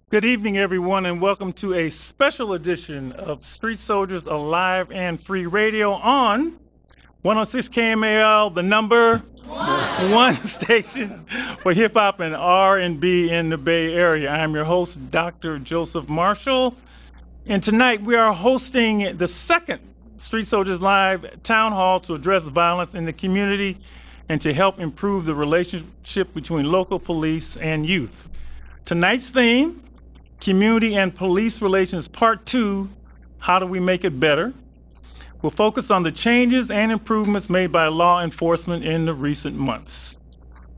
Good evening, everyone, and welcome to a special edition of Street Soldiers Alive and Free Radio on 106 KMEL, the number one station for hip hop and R&B in the Bay Area. I'm your host, Dr. Joseph Marshall, and tonight we are hosting the second Street Soldiers Live Town Hall to address violence in the community and to help improve the relationship between local police and youth. Tonight's theme, Community and Police Relations Part 2, How Do We Make It Better? We'll focus on the changes and improvements made by law enforcement in the recent months.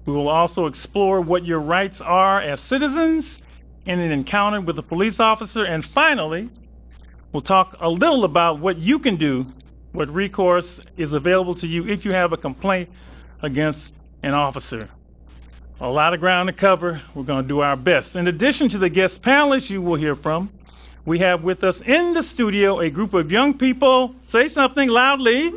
We will also explore what your rights are as citizens in an encounter with a police officer. And finally, we'll talk a little about what you can do, what recourse is available to you if you have a complaint against an officer. A lot of ground to cover. We're going to do our best. In addition to the guest panelists you will hear from, we have with us in the studio a group of young people, say something loudly,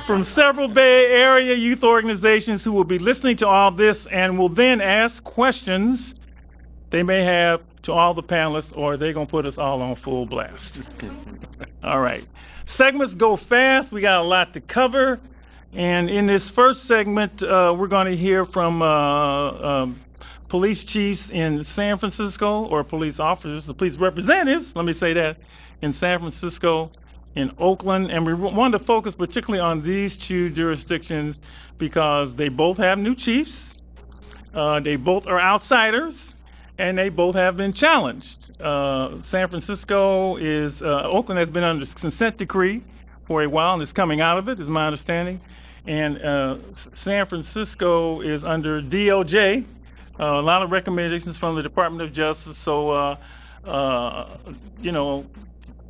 from several Bay Area youth organizations who will be listening to all this and will then ask questions they may have to all the panelists, or they're going to put us all on full blast. All right. Segments go fast. We got a lot to cover. And in this first segment, we're going to hear from police chiefs in San Francisco, or police officers, the police representatives, let me say that, in San Francisco, in Oakland. And we wanted to focus particularly on these two jurisdictions because they both have new chiefs, they both are outsiders, and they both have been challenged. San Francisco is, Oakland has been under consent decree for a while and is coming out of it, is my understanding. And San Francisco is under DOJ, a lot of recommendations from the Department of Justice. So,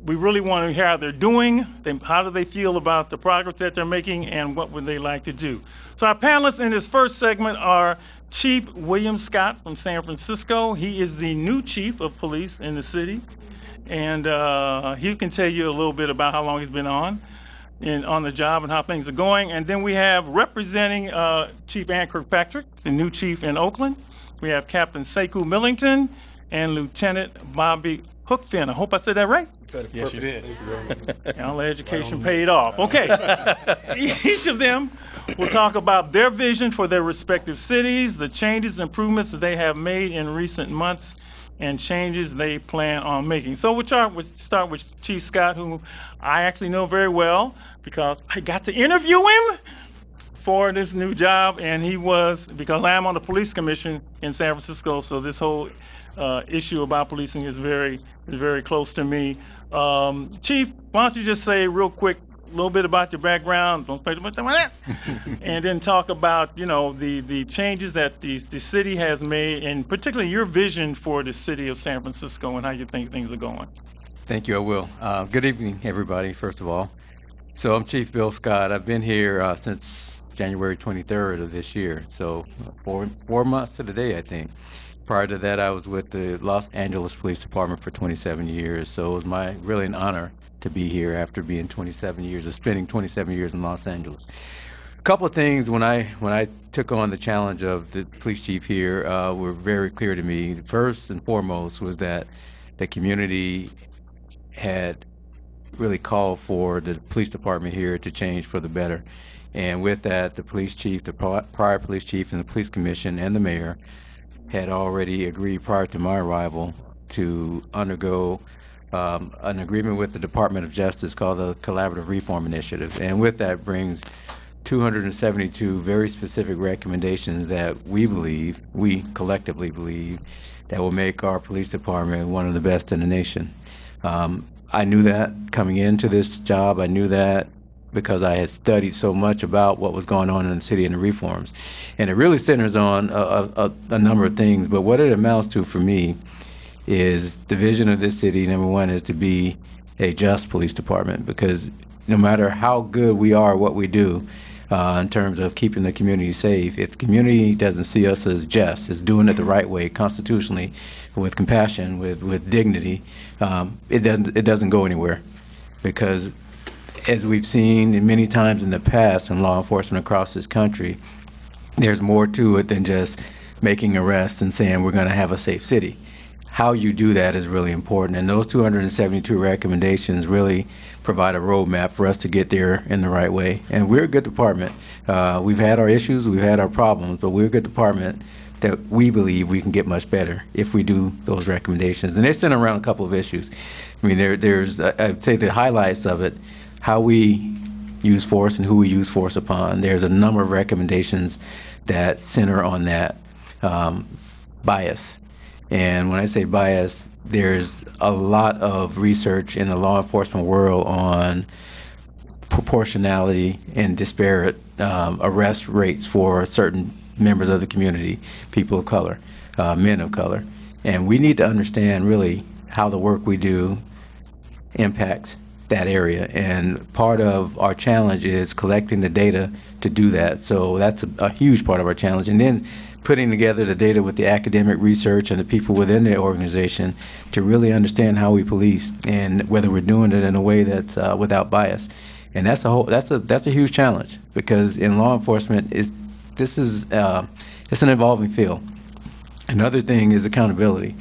we really want to hear how they're doing, how do they feel about the progress that they're making, and what would they like to do. So our panelists in this first segment are Chief William Scott from San Francisco. He is the new chief of police in the city. And he can tell you a little bit about how long he's been on the job and how things are going. And then we have representing Chief Ann Kirkpatrick, the new chief in Oakland. We have Captain Sekou Millington and Lieutenant Bobby Hookfin. I hope I said that right. Yes, you did. All the education paid off. Okay. Each of them will talk about their vision for their respective cities, the changes, improvements that they have made in recent months, and changes they plan on making. So we'll start with Chief Scott, who I actually know very well because I got to interview him for this new job, and he was, because I am on the police commission in San Francisco, so this whole issue about policing is very close to me. Chief, why don't you just say real quick a little bit about your background, don't spend much time on that, and then talk about, the changes that the city has made, and particularly your vision for the city of San Francisco and how you think things are going. Thank you, I will. Good evening, everybody, first of all. So I'm Chief Bill Scott. I've been here since January 23rd of this year, so 4 months to the day, I think. Prior to that, I was with the Los Angeles Police Department for 27 years, so it was really an honor to be here after being 27 years, or spending 27 years in Los Angeles. A couple of things when I took on the challenge of the police chief here were very clear to me. First and foremost was that the community had really called for the police department here to change for the better. And with that, the police chief, the prior police chief, and the police commission and the mayor had already agreed prior to my arrival to undergo an agreement with the Department of Justice called the Collaborative Reform Initiative. And with that brings 272 very specific recommendations that we collectively believe, that will make our police department one of the best in the nation. I knew that coming into this job. I knew that because I had studied so much about what was going on in the city and the reforms. And it really centers on a number of things, but what it amounts to for me is the vision of this city, number one, is to be a just police department, because no matter how good we are at what we do in terms of keeping the community safe, if the community doesn't see us as just, as doing it the right way, constitutionally, with compassion, with dignity, it doesn't go anywhere. Because as we've seen many times in the past in law enforcement across this country, there's more to it than just making arrests and saying we're going to have a safe city. How you do that is really important, and those 272 recommendations really provide a roadmap for us to get there in the right way. And we're a good department. We've had our issues, we've had our problems, but we're a good department that we believe we can get much better if we do those recommendations. And they're sitting around a couple of issues. I mean, there's I'd say the highlights of it, how we use force and who we use force upon. There's a number of recommendations that center on that bias. And when I say bias, there's a lot of research in the law enforcement world on proportionality and disparate arrest rates for certain members of the community, people of color, men of color. And we need to understand really how the work we do impacts that area. And part of our challenge is collecting the data to do that. So that's a huge part of our challenge. And then putting together the data with the academic research and the people within the organization to really understand how we police and whether we're doing it in a way that's without bias. And that's a huge challenge, because in law enforcement it's an evolving field. Another thing is accountability.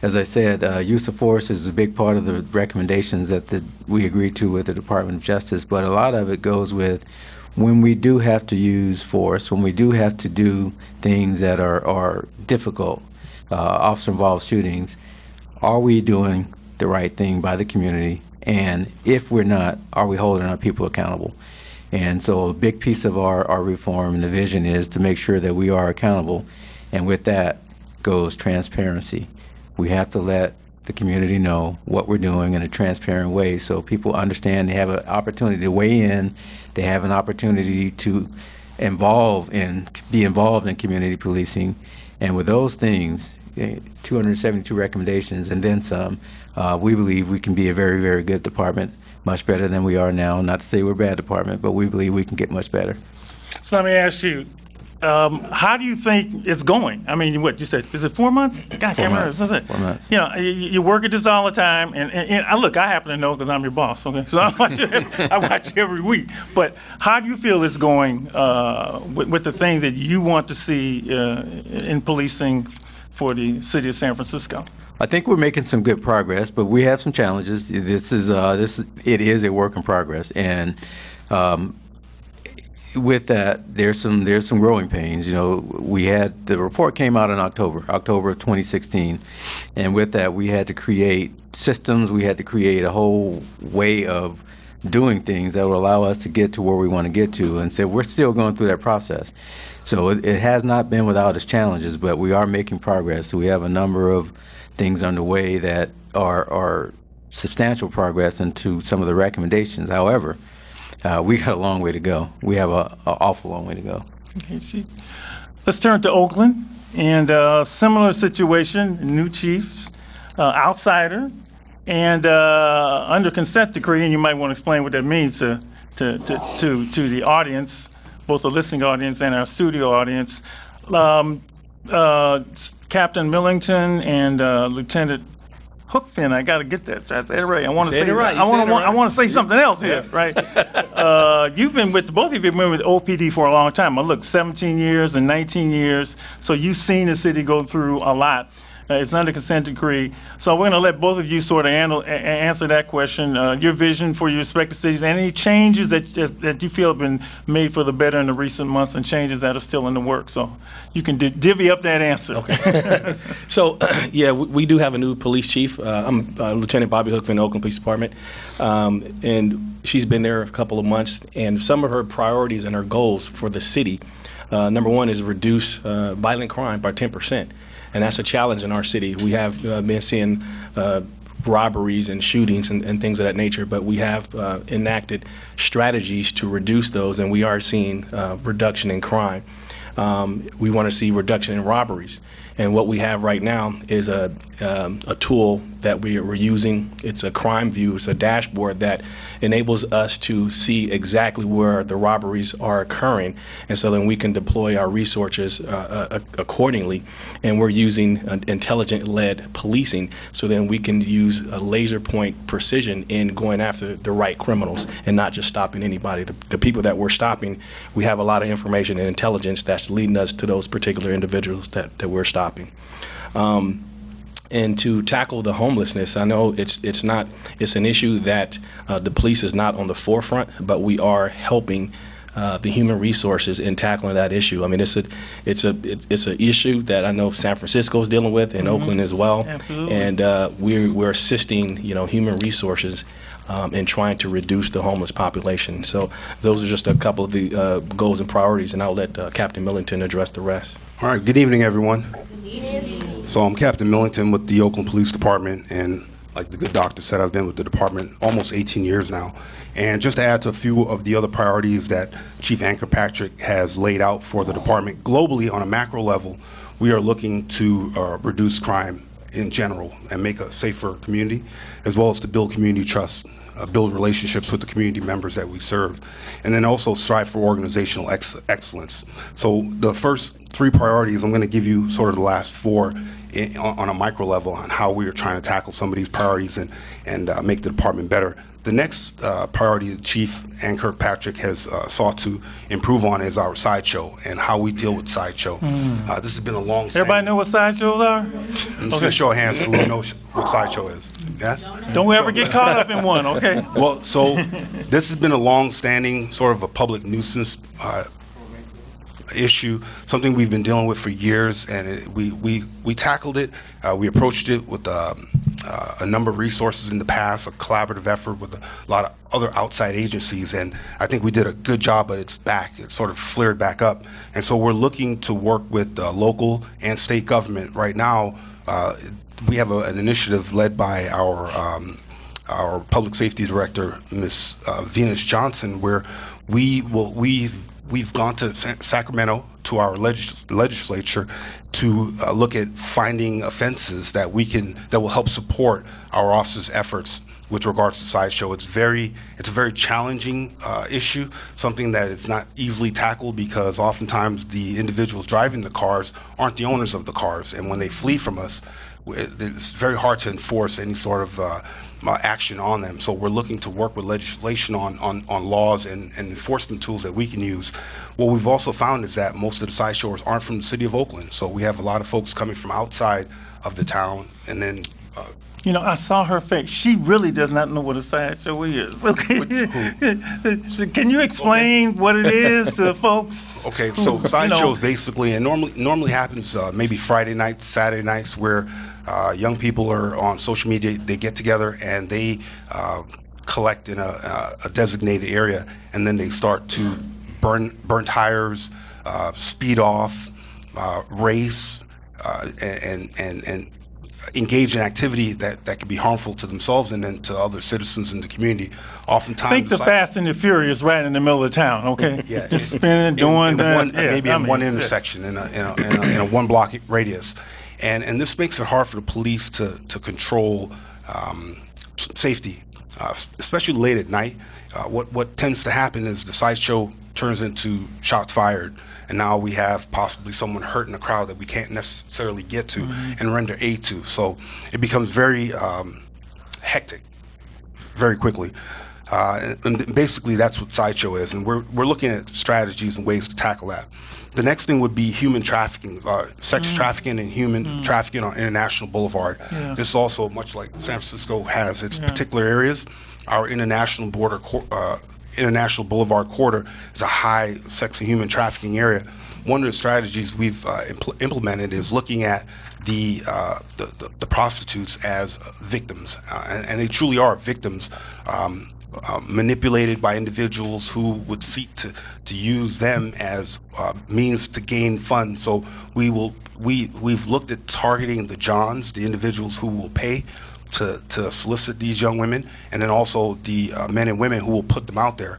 As I said, use of force is a big part of the recommendations that we agreed to with the Department of Justice, but a lot of it goes with when we do have to use force, when we do have to do things that are difficult, officer-involved shootings, are we doing the right thing by the community? And if we're not, are we holding our people accountable? And so a big piece of our reform and the vision is to make sure that we are accountable. And with that goes transparency. We have to let the community know what we're doing in a transparent way so people understand they have an opportunity to weigh in, they have an opportunity to be involved in community policing. And with those things, 272 recommendations and then some, we believe we can be a very, very good department, much better than we are now. Not to say we're a bad department, but we believe we can get much better. So let me ask you, how do you think it's going? I mean, what you said, is it 4 months? God, I can't remember. 4 months. You know, you work at this all the time, and look, I happen to know because I'm your boss, okay? So I watch you every week. But how do you feel it's going with the things that you want to see in policing for the city of San Francisco? I think we're making some good progress, but we have some challenges. It is a work in progress, and with that, there's some growing pains. You know, the report came out in October of 2016, and with that, we had to create systems. We had to create a whole way of doing things that would allow us to get to where we want to get to. And so we're still going through that process. So it has not been without its challenges, but we are making progress. So we have a number of things underway that are substantial progress into some of the recommendations. However, we got a long way to go. We have an awful long way to go. Okay, let's turn to Oakland, and similar situation, new chiefs, outsiders, and under consent decree, and you might want to explain what that means to the audience, both the listening audience and our studio audience. Captain Millington and Lieutenant Hookfin, I got to get that. I said it right. I want to say it right. I want to say something else here, right? You've been both of you have been with OPD for a long time. I look, 17 years and 19 years. So you've seen the city go through a lot. It's under consent decree. So we're going to let both of you sort of answer that question, your vision for your respective cities, and any changes that you feel have been made for the better in the recent months and changes that are still in the works. So you can divvy up that answer. Okay. So, yeah, we do have a new police chief. I'm Lieutenant Bobby Hookfin, Oakland Police Department. And she's been there a couple of months. And some of her priorities and her goals for the city, number one is reduce violent crime by 10%. And that's a challenge in our city. We have been seeing robberies and shootings and things of that nature, but we have enacted strategies to reduce those, and we are seeing reduction in crime. We want to see reduction in robberies. And what we have right now is a tool that we're using. It's a crime view. It's a dashboard that enables us to see exactly where the robberies are occurring. And so then we can deploy our resources accordingly. And we're using intelligent-led policing, so then we can use a laser point precision in going after the right criminals and not just stopping anybody. The people that we're stopping, we have a lot of information and intelligence that's leading us to those particular individuals that we're stopping. And to tackle the homelessness, I know it's an issue that the police is not on the forefront, but we are helping the human resources in tackling that issue. I mean, it's an issue that I know San Francisco is dealing with, and Oakland as well. Absolutely. And we're assisting, human resources in trying to reduce the homeless population. So those are just a couple of the goals and priorities, and I'll let Captain Millington address the rest. All right, good evening, everyone. So I'm Captain Millington with the Oakland Police Department, and like the good doctor said, I've been with the department almost 18 years now. And just to add to a few of the other priorities that Chief Kirkpatrick has laid out for the department, globally on a macro level, we are looking to reduce crime in general and make a safer community, as well as to build community trust, build relationships with the community members that we serve, and then also strive for organizational excellence. So the first three priorities, I'm going to give you sort of the last four on a micro level on how we are trying to tackle some of these priorities and make the department better. The next priority that Chief Kirkpatrick has sought to improve on is our sideshow and how we deal with sideshow. This has been a long. Everybody know what sideshows are? I'm just gonna show of hands who knows what sideshow is. Yes? Don't we ever get caught up in one, okay? Well, so this has been a long-standing sort of a public nuisance issue, something we've been dealing with for years, and we tackled it. We approached it with a number of resources in the past, a collaborative effort with a lot of other outside agencies, and I think we did a good job, but it's back. It sort of flared back up, and so we're looking to work with local and state government. Right now, we have an initiative led by our public safety director, Ms. Venus Johnson, where we've gone to Sacramento to our legislature to look at finding offenses that will help support our officers' efforts with regards to sideshow. It's a very challenging issue, something that is not easily tackled because oftentimes the individuals driving the cars aren't the owners of the cars, and when they flee from us, it's very hard to enforce any sort of action on them. So we're looking to work with legislation on laws and enforcement tools that we can use. What we've also found is that most of the sideshowers aren't from the city of Oakland. So we have a lot of folks coming from outside of the town, and then I saw her face. She really does not know what a sideshow is. Okay. So can you explain what it is to folks? Okay, so sideshows basically, and normally happens maybe Friday nights, Saturday nights, where young people are on social media. They get together and they collect in a designated area, and then they start to burn tires, speed off, race, and engage in activity that can be harmful to themselves and then to other citizens in the community. Oftentimes, think the Fast and the Furious right in the middle of town, okay? Yeah, just spinning, doing that. Maybe in one intersection, in a one block radius, and this makes it hard for the police to control safety, especially late at night. What tends to happen is the sideshow turns into shots fired, and now we have possibly someone hurt in a crowd that we can't necessarily get to and render aid to. So it becomes very hectic very quickly. And basically that's what sideshow is, and we're looking at strategies and ways to tackle that. The next thing would be human trafficking, sex trafficking and human trafficking on International Boulevard. Yeah. This is also, much like San Francisco has its particular areas, our International Boulevard corridor is a high sex and human trafficking area. One of the strategies we've implemented is looking at the prostitutes as victims, and they truly are victims, manipulated by individuals who would seek to use them as means to gain funds. So we've looked at targeting the Johns, the individuals who will pay to solicit these young women, and then also the men and women who will put them out there.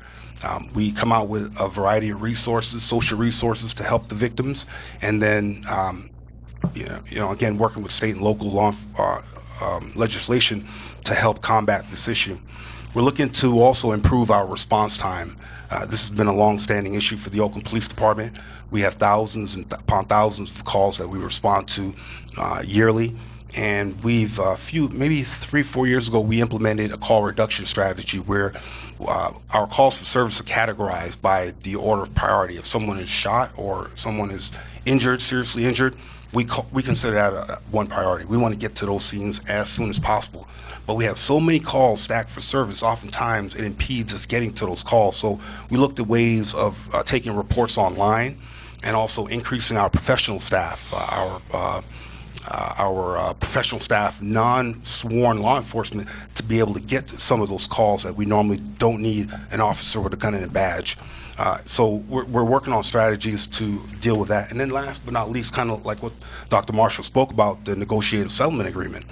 We come out with a variety of resources, social resources, to help the victims, and then again, working with state and local law legislation to help combat this issue. We're looking to also improve our response time. This has been a long-standing issue for the Oakland Police Department. We have thousands and upon thousands of calls that we respond to yearly. And we've, maybe 3-4 years ago, we implemented a call reduction strategy where our calls for service are categorized by the order of priority. If someone is shot or someone is injured, seriously injured, we consider that one priority. We want to get to those scenes as soon as possible. But we have so many calls stacked for service, oftentimes it impedes us getting to those calls. So we looked at ways of taking reports online and also increasing our professional staff, our professional staff, non-sworn law enforcement, to be able to get to some of those calls that we normally don't need an officer with a gun and a badge. So we're working on strategies to deal with that. And then last but not least, kind of like what Dr. Marshall spoke about, the negotiated settlement agreement.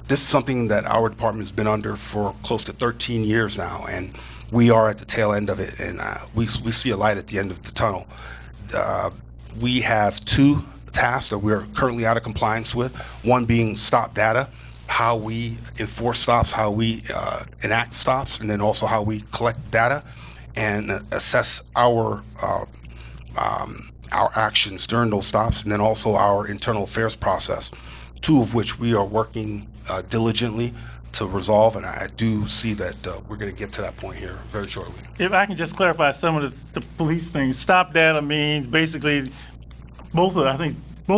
This is something that our department has been under for close to 13 years now, and we are at the tail end of it, and we see a light at the end of the tunnel. We have 2 tasks that we're currently out of compliance with, one being stop data, how we enforce stops, how we enact stops, and then also how we collect data and assess our actions during those stops, and then also our internal affairs process, 2 of which we are working diligently to resolve, and I do see that we're going to get to that point here very shortly. If I can just clarify some of the police things, stop data means basically both of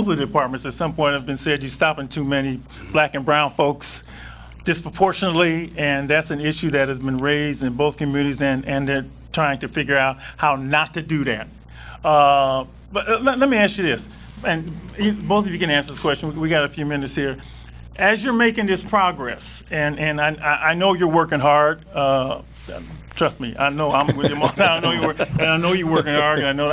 the departments at some point have been said you're stopping too many black and brown folks disproportionately, and that's an issue that has been raised in both communities, and they're trying to figure out how not to do that. But let me ask you this, and both of you can answer this question. We got a few minutes here. As you're making this progress, and I know you're working hard. Trust me, I know I'm with you. I know you're working, and I know you're working hard. And I know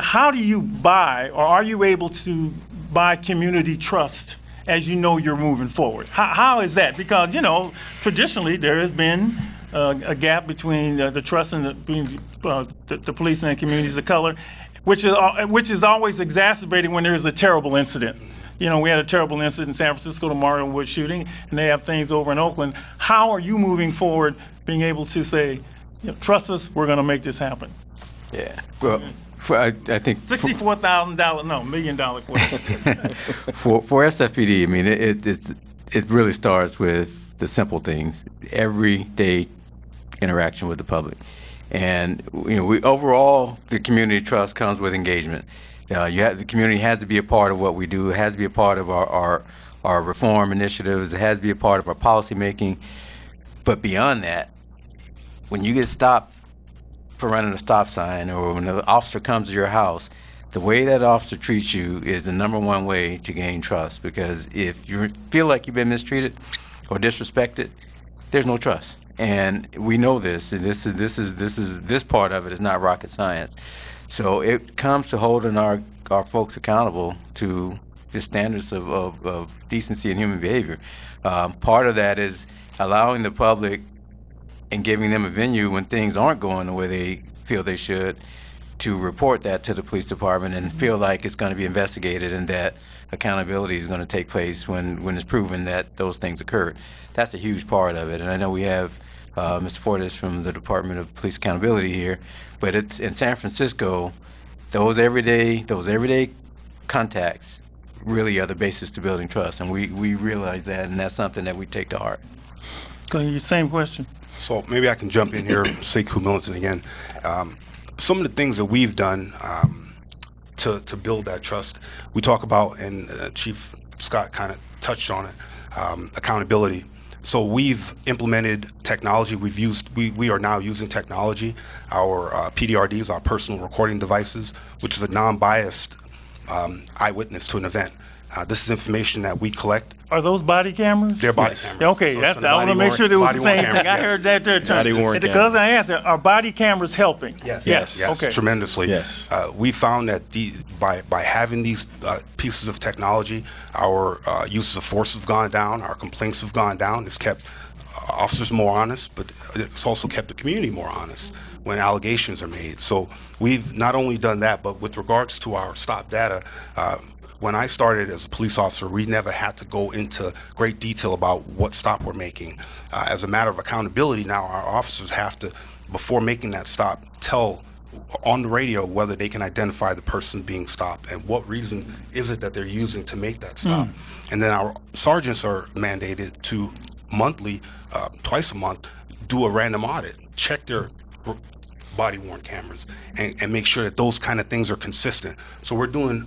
how do you buy, or are you able to buy community trust as you know you're moving forward? How is that? Because traditionally there has been a gap between the trust and the police and the communities of color, which is always exacerbated when there's a terrible incident. We had a terrible incident in San Francisco, the Mario Wood shooting, and they have things over in Oakland. How are you moving forward, being able to say, trust us, we're going to make this happen? Yeah, well, I think $64,000, no, $1 million question. for SFPD, I mean, it really starts with the simple things, everyday interaction with the public, and we overall the community trust comes with engagement. The community has to be a part of what we do. It has to be a part of our reform initiatives. It has to be a part of our policy making. But beyond that, when you get stopped for running a stop sign, or when the officer comes to your house, the way that officer treats you is the #1 way to gain trust. Because if you feel like you've been mistreated or disrespected, there's no trust. And we know this. And this part of it is not rocket science. So it comes to holding our folks accountable to the standards of decency and human behavior. Part of that is allowing the public and giving them a venue when things aren't going the way they feel they should, to report that to the police department and feel like it's going to be investigated and that accountability is going to take place when it's proven that those things occurred. That's a huge part of it. And I know we have Mr. Fortes from the Department of Police Accountability here, but it's in San Francisco, those everyday contacts really are the basis to building trust, and we realize that, and that's something that we take to heart. Go, same question. So maybe I can jump in here, say Q Militant again. Some of the things that we've done to build that trust, we talk about, and Chief Scott kind of touched on it, accountability. So we've implemented technology. We are now using technology, our PDRDs, our personal recording devices, which is a non-biased eyewitness to an event. This is information that we collect. Are those body cameras? They're body cameras. Okay, So I want to make sure it was the same thing. I heard that there. Body worn because I asked, are body cameras helping? Yes. Okay. Tremendously. Yes. We found that by having these pieces of technology, our uses of force have gone down, our complaints have gone down. It's kept officers more honest, but it's also kept the community more honest when allegations are made. So we've not only done that, but with regards to our stop data, when I started as a police officer, we never had to go into great detail about what stop we're making. As a matter of accountability, now our officers have to, before making that stop, tell on the radio whether they can identify the person being stopped and what reason is it that they're using to make that stop. And then our sergeants are mandated to monthly, twice a month, do a random audit, check their body-worn cameras, and make sure that those kind of things are consistent. So we're doing,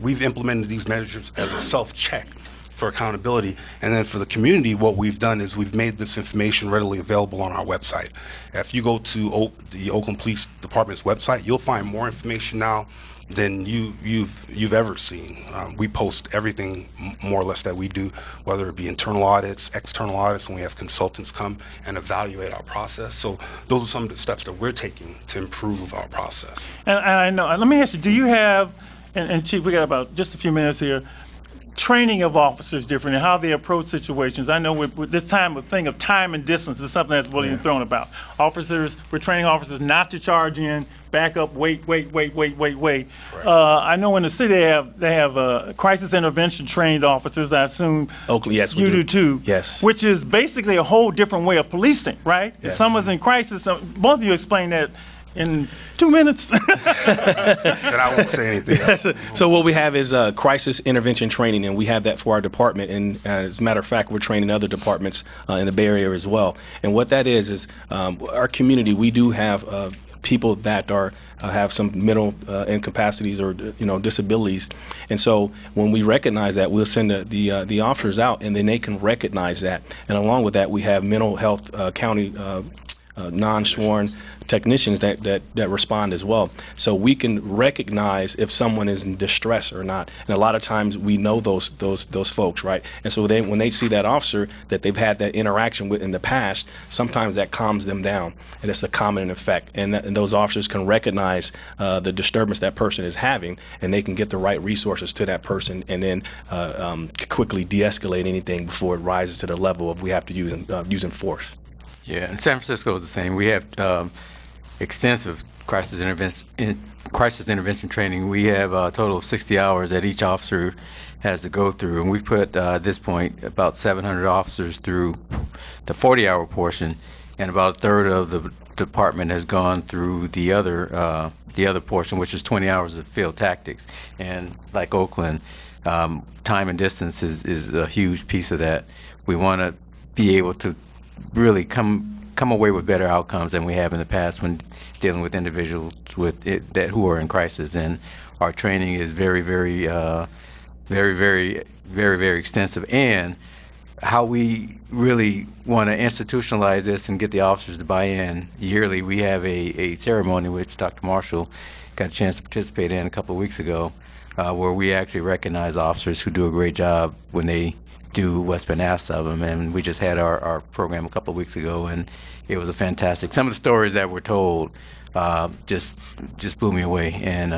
we've implemented these measures as a self-check for accountability. And then for the community, what we've done is we've made this information readily available on our website. If you go to the Oakland Police Department's website, you'll find more information now than you've ever seen. We post everything more or less that we do, whether it be internal audits, external audits, when we have consultants come and evaluate our process. So those are some of the steps that we're taking to improve our process. And I know, let me ask you, do you have, and Chief, we got about just a few minutes here, training of officers different and how they approach situations? I know with this time, a thing of time and distance is something that's really thrown about. Officers, we're training officers not to charge in, back up, wait. Right. I know in the city they have crisis intervention trained officers. I assume Oakland, yes, you do too. Yes. Which is basically a whole different way of policing, right? Yes. If someone's in crisis, both of you explain that in 2 minutes. And I won't say anything else. So what we have is crisis intervention training, and we have that for our department. And as a matter of fact, we're training other departments in the Bay Area as well. And what that is our community, we do have people that are have some mental incapacities or disabilities, and so when we recognize that, we'll send the officers out, and then they can recognize that. And along with that, we have mental health county non-sworn technicians that respond as well. So we can recognize if someone is in distress or not. And a lot of times we know those folks, right? And so when they see that officer that they've had that interaction with in the past, sometimes that calms them down, and it's a calming effect. And those officers can recognize the disturbance that person is having, and they can get the right resources to that person, and then quickly de-escalate anything before it rises to the level of we have to use using force. Yeah, and San Francisco is the same. We have extensive crisis intervention training. We have a total of 60 hours that each officer has to go through, and we've put at this point about 700 officers through the 40-hour portion, and about a third of the department has gone through the other portion, which is 20 hours of field tactics. And like Oakland, time and distance is a huge piece of that. We want to be able to really come away with better outcomes than we have in the past when dealing with individuals who are in crisis. And our training is very extensive. And how we really want to institutionalize this and get the officers to buy in yearly, we have a ceremony which Dr. Marshall got a chance to participate in a couple of weeks ago, where we actually recognize officers who do a great job when they do what's been asked of them. And we just had our program a couple of weeks ago, and it was a fantastic. Some of the stories that were told just blew me away. And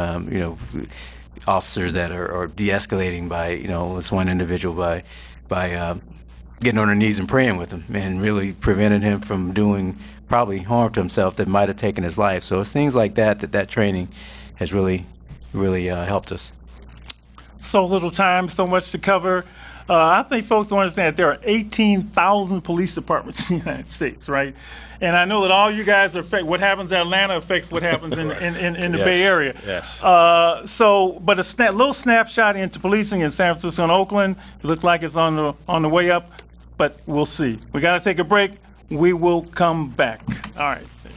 officers that are de-escalating by, this one individual by getting on their knees and praying with him, and really prevented him from doing probably harm to himself that might have taken his life. So it's things like that training has really helped us. So little time, so much to cover. I think folks don't understand that there are 18,000 police departments in the United States, right? And I know that all you guys what happens in Atlanta affects what happens in the Bay Area. Yes. But a little snapshot into policing in San Francisco and Oakland. It looks like it's on the way up, but we'll see. We got to take a break. We will come back. All right.